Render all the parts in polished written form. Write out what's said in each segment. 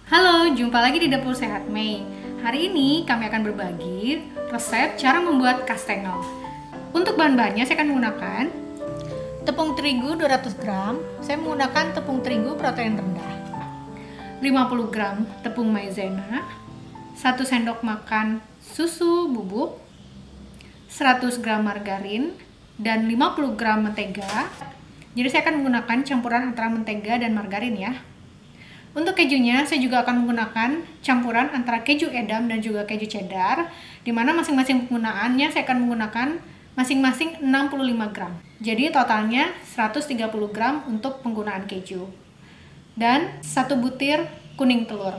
Halo, jumpa lagi di Dapur Sehat Mei. Hari ini kami akan berbagi resep cara membuat kastengel. Untuk bahan-bahannya saya akan menggunakan tepung terigu 200 gram. Saya menggunakan tepung terigu protein rendah. 50 gram tepung maizena, 1 sendok makan susu bubuk, 100 gram margarin, dan 50 gram mentega. Jadi saya akan menggunakan campuran antara mentega dan margarin ya. Untuk kejunya, saya juga akan menggunakan campuran antara keju edam dan juga keju cheddar, di mana masing-masing penggunaannya saya akan menggunakan masing-masing 65 gram. Jadi totalnya 130 gram untuk penggunaan keju. Dan 1 butir kuning telur.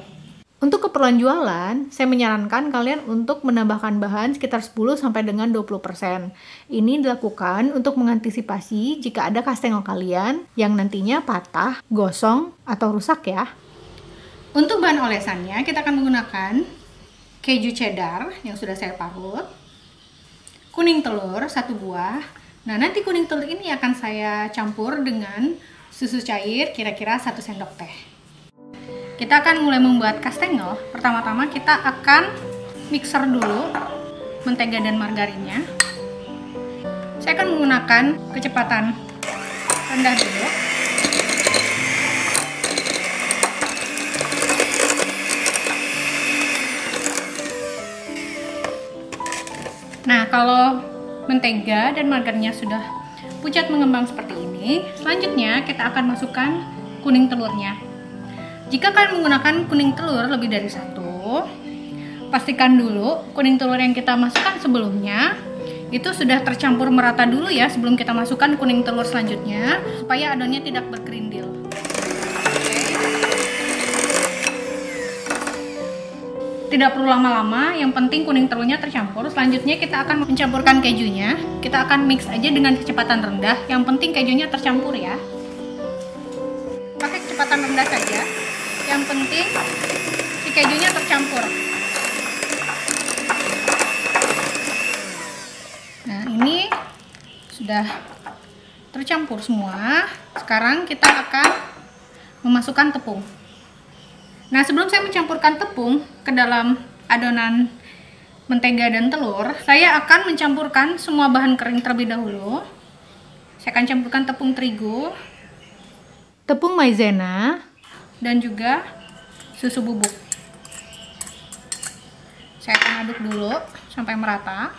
Untuk keperluan jualan, saya menyarankan kalian untuk menambahkan bahan sekitar 10 sampai dengan 20%. Ini dilakukan untuk mengantisipasi jika ada kastengel kalian yang nantinya patah, gosong, atau rusak ya. Untuk bahan olesannya, kita akan menggunakan keju cheddar yang sudah saya parut, kuning telur 1 buah. Nah, nanti kuning telur ini akan saya campur dengan susu cair kira-kira 1 sendok teh. Kita akan mulai membuat kastengel. Pertama-tama kita akan mixer dulu mentega dan margarinnya. Saya akan menggunakan kecepatan rendah dulu. Nah, kalau mentega dan margarinnya sudah pucat mengembang seperti ini, selanjutnya kita akan masukkan kuning telurnya. Jika kalian menggunakan kuning telur lebih dari 1, pastikan dulu kuning telur yang kita masukkan sebelumnya itu sudah tercampur merata dulu ya sebelum kita masukkan kuning telur selanjutnya, supaya adonannya tidak berkerindil. Tidak perlu lama-lama, yang penting kuning telurnya tercampur. Selanjutnya kita akan mencampurkan kejunya. Kita akan mix aja dengan kecepatan rendah, yang penting kejunya tercampur ya. Pakai kecepatan rendah saja, yang penting si kejunya tercampur. Nah, ini sudah tercampur semua. Sekarang kita akan memasukkan tepung. Nah, sebelum saya mencampurkan tepung ke dalam adonan mentega dan telur, saya akan mencampurkan semua bahan kering terlebih dahulu. Saya akan campurkan tepung terigu, tepung maizena, dan juga susu bubuk. Saya akan aduk dulu sampai merata.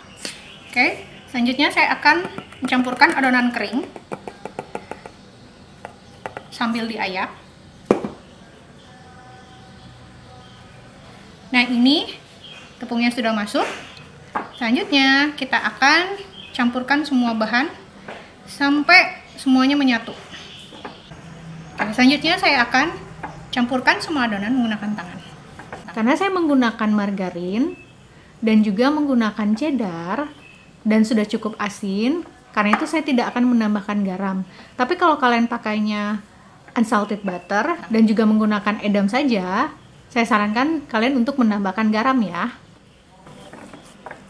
Oke, selanjutnya saya akan mencampurkan adonan kering sambil diayak. Nah, ini tepungnya sudah masuk. Selanjutnya kita akan campurkan semua bahan sampai semuanya menyatu. Oke, selanjutnya saya akan campurkan semua adonan menggunakan tangan. Karena saya menggunakan margarin dan juga menggunakan cheddar dan sudah cukup asin, karena itu saya tidak akan menambahkan garam. Tapi kalau kalian pakainya unsalted butter dan juga menggunakan edam saja, saya sarankan kalian untuk menambahkan garam ya.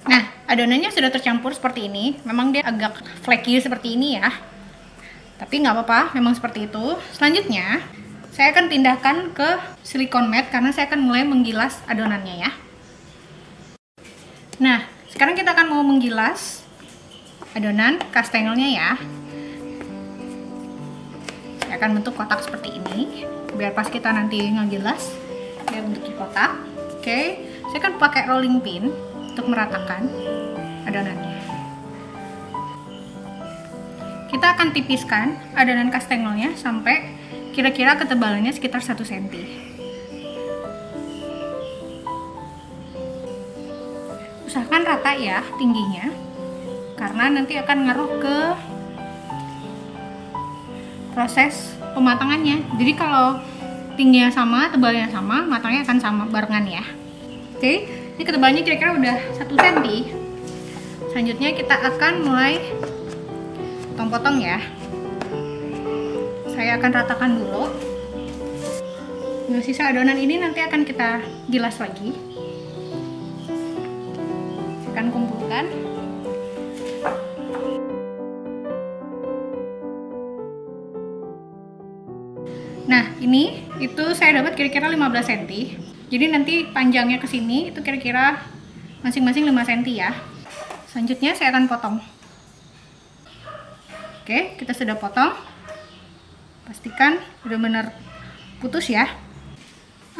Nah, adonannya sudah tercampur seperti ini. Memang dia agak flaky seperti ini ya. Tapi nggak apa-apa, memang seperti itu. Selanjutnya, saya akan pindahkan ke silikon mat karena saya akan mulai menggilas adonannya ya. Nah, sekarang kita akan mau menggilas adonan kastengelnya ya. Saya akan bentuk kotak seperti ini, biar pas kita nanti ngegilas dia bentuk kotak. Oke, saya akan pakai rolling pin untuk meratakan adonannya. Kita akan tipiskan adonan kastengelnya sampai kira-kira ketebalannya sekitar 1 cm. Usahakan rata ya tingginya, karena nanti akan ngaruh ke proses pematangannya. Jadi kalau tingginya sama, tebalnya sama, matangnya akan sama barengan ya. Oke, ini ketebalannya kira-kira udah 1 cm. Selanjutnya kita akan mulai potong-potong ya. Saya akan ratakan dulu. Nah, sisa adonan ini nanti akan kita gilas lagi. Saya akan kumpulkan. Nah, ini itu saya dapat kira-kira 15 cm. Jadi nanti panjangnya ke sini itu kira-kira masing-masing 5 cm ya. Selanjutnya saya akan potong. Oke, kita sudah potong. Pastikan benar-benar putus ya.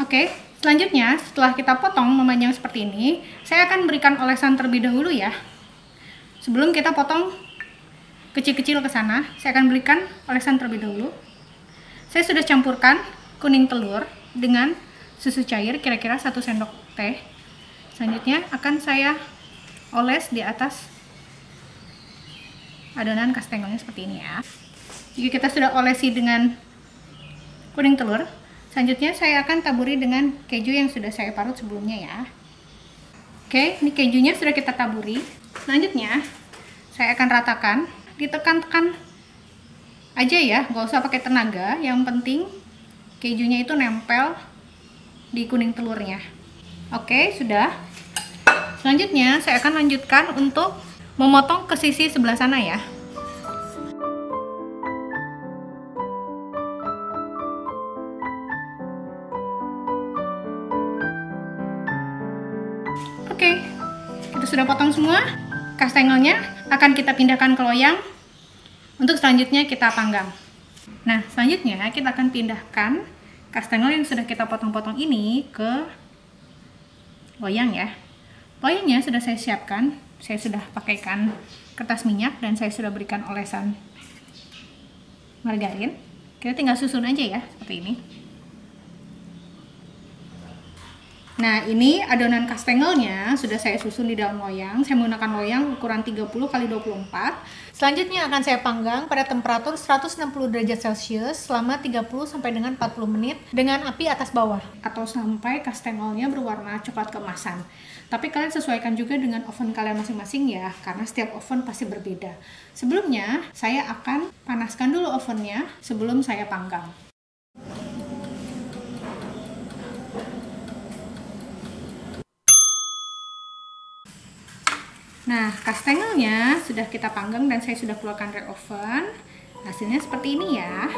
Oke, selanjutnya setelah kita potong memanjang seperti ini, saya akan berikan olesan terlebih dahulu ya. Sebelum kita potong kecil-kecil ke sana, saya akan berikan olesan terlebih dahulu. Saya sudah campurkan kuning telur dengan susu cair kira-kira 1 sendok teh. Selanjutnya akan saya oles di atas adonan kastengelnya seperti ini ya. Jika kita sudah olesi dengan kuning telur, selanjutnya saya akan taburi dengan keju yang sudah saya parut sebelumnya ya. Oke, ini kejunya sudah kita taburi. Selanjutnya saya akan ratakan, ditekan-tekan aja ya, nggak usah pakai tenaga. Yang penting kejunya itu nempel di kuning telurnya. Oke, sudah. Selanjutnya saya akan lanjutkan untuk memotong ke sisi sebelah sana ya. Oke, kita sudah potong semua. Kastengelnya akan kita pindahkan ke loyang untuk selanjutnya kita panggang. Nah, selanjutnya kita akan pindahkan kastengel yang sudah kita potong-potong ini ke loyang ya. Loyangnya sudah saya siapkan. Saya sudah pakaikan kertas minyak dan saya sudah berikan olesan margarin. Kita tinggal susun aja ya, seperti ini. Nah, ini adonan kastengelnya sudah saya susun di dalam loyang. Saya menggunakan loyang ukuran 30 x 24. Selanjutnya akan saya panggang pada temperatur 160 derajat Celcius selama 30 sampai dengan 40 menit dengan api atas bawah atau sampai kastengelnya berwarna coklat keemasan. Tapi kalian sesuaikan juga dengan oven kalian masing-masing ya, karena setiap oven pasti berbeda. Sebelumnya, saya akan panaskan dulu ovennya sebelum saya panggang. Nah, kastengelnya sudah kita panggang dan saya sudah keluarkan dari oven. Hasilnya seperti ini ya.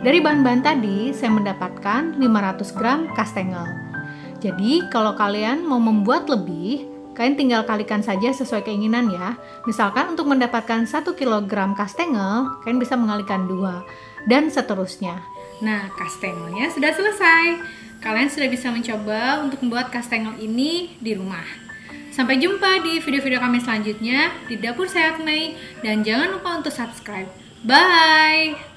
Dari bahan-bahan tadi, saya mendapatkan 500 gram kastengel. Jadi, kalau kalian mau membuat lebih, kalian tinggal kalikan saja sesuai keinginan ya. Misalkan untuk mendapatkan 1 kg kastengel, kalian bisa mengalikan 2, dan seterusnya. Nah, kastengelnya sudah selesai. Kalian sudah bisa mencoba untuk membuat kastengel ini di rumah. Sampai jumpa di video-video kami selanjutnya di Dapur Sehat Mei, dan jangan lupa untuk subscribe. Bye!